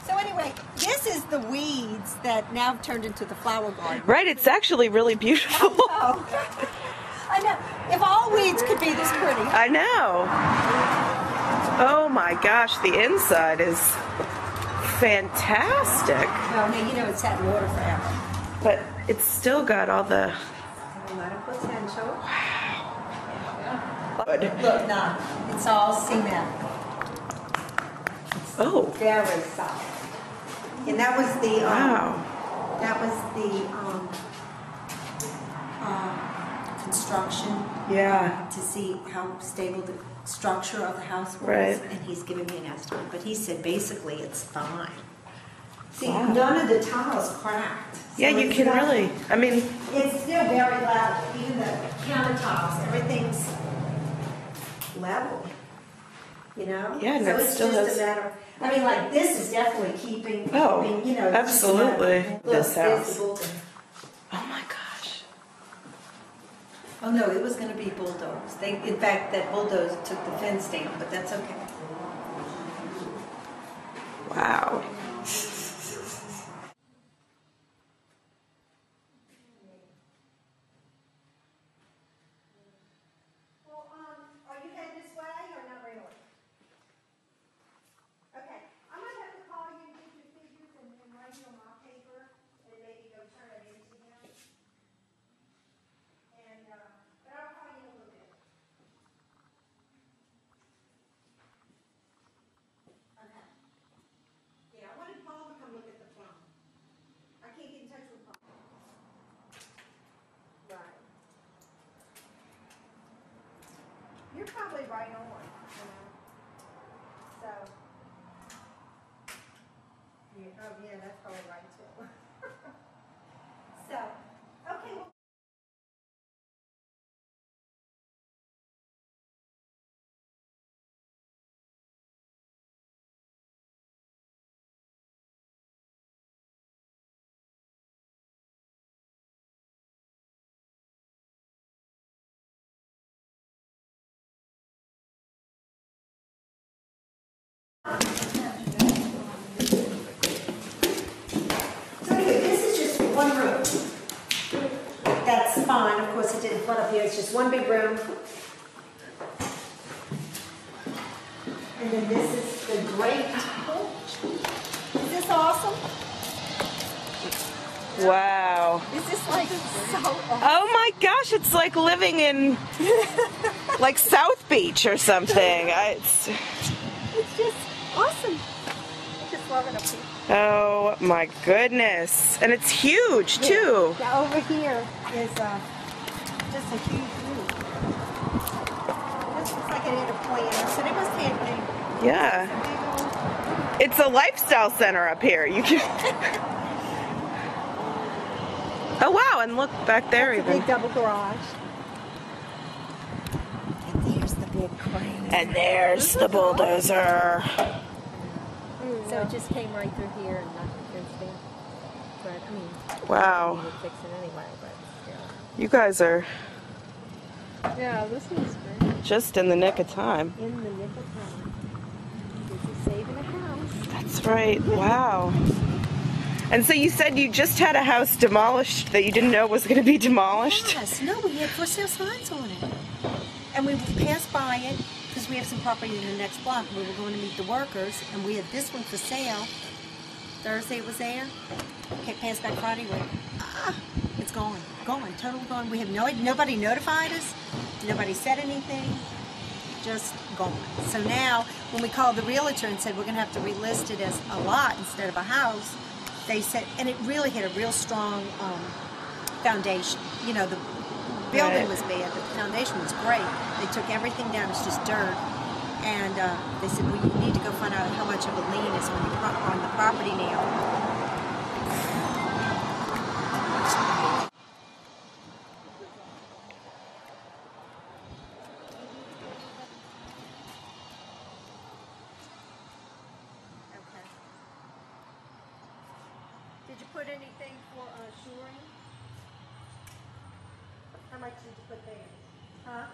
So anyway, this is the weeds that now have turned into the flower garden. Right, it's actually really beautiful. I know. If all weeds could be this pretty. I know. Oh my gosh, the inside is fantastic. Well, now, you know it's had water forever. But it's still got all the... A lot of potential. Wow. Good. Look, no, it's all cement. Oh. Very solid. And that was the Wow. that was the construction. Yeah. To see how stable the structure of the house was. Right. And he's given me an estimate, but he said basically it's fine. See, Wow. none of the tiles cracked. Yeah, So you it's can not- really, I mean... It's still very level. Even the countertops, everything's level. You know? Yeah, and so it it's still just has- a matter. I mean, like this is definitely keeping. You know, it's just a matter- absolutely. Look, This there's house. the bulldozer. Oh my gosh. Oh no, it was going to be bulldozed. In fact, that bulldozer took the fence down, but that's okay. Wow. Well, are you headed this way or not really? Okay, I'm going to have to call you and get your figures and write you on my paper and maybe go turn it into him. And, but I'll call you in a little bit. Okay. Yeah, I wanted Paul to come look at the phone. I can't get in touch with Paul. Right. You're probably right on, you know. So. Yeah, oh yeah, that's probably right too. So, okay. Well, okay, this is just one room. That's fine. Of course, it didn't flood up here. It's just one big room. And then this is the great porch. Is this awesome? Wow. Is this like so awesome? Oh my gosh, it's like living in like South Beach or something. It's just awesome. I just love it up here. Oh my goodness. And it's huge too. Now over here is just a huge room. This looks like it had a plan. So they must have a Yeah. It's a lifestyle center up here. You can... Oh wow, and look back there That's a even. big double garage. And there's the big crane. And there's the bulldozer. So it just came right through here and knocked the fence down. But I mean, Wow. we would fix it anyway, but still. You guys are Yeah, this is great. just in the nick of time. In the nick of time. This is saving a house. That's right. Wow. And so you said you just had a house demolished that you didn't know was going to be demolished? Yes, no, we had for sale signs on it. And we passed by it because we have some property in the next block. We were going to meet the workers, and we had this one for sale. Thursday it was there. Okay, passed by Friday. Went, it's gone, totally gone. We have nobody notified us. Nobody said anything. Just gone. So now, when we called the realtor and said we're going to have to relist it as a lot instead of a house, they said, and it really had a real strong foundation. You know, the building was bad, but the foundation was great. They took everything down, it's just dirt. And they said, well, you need to go find out how much of a lien is on the property now. Okay. Did you put anything for shoring? How much did you put there? Huh?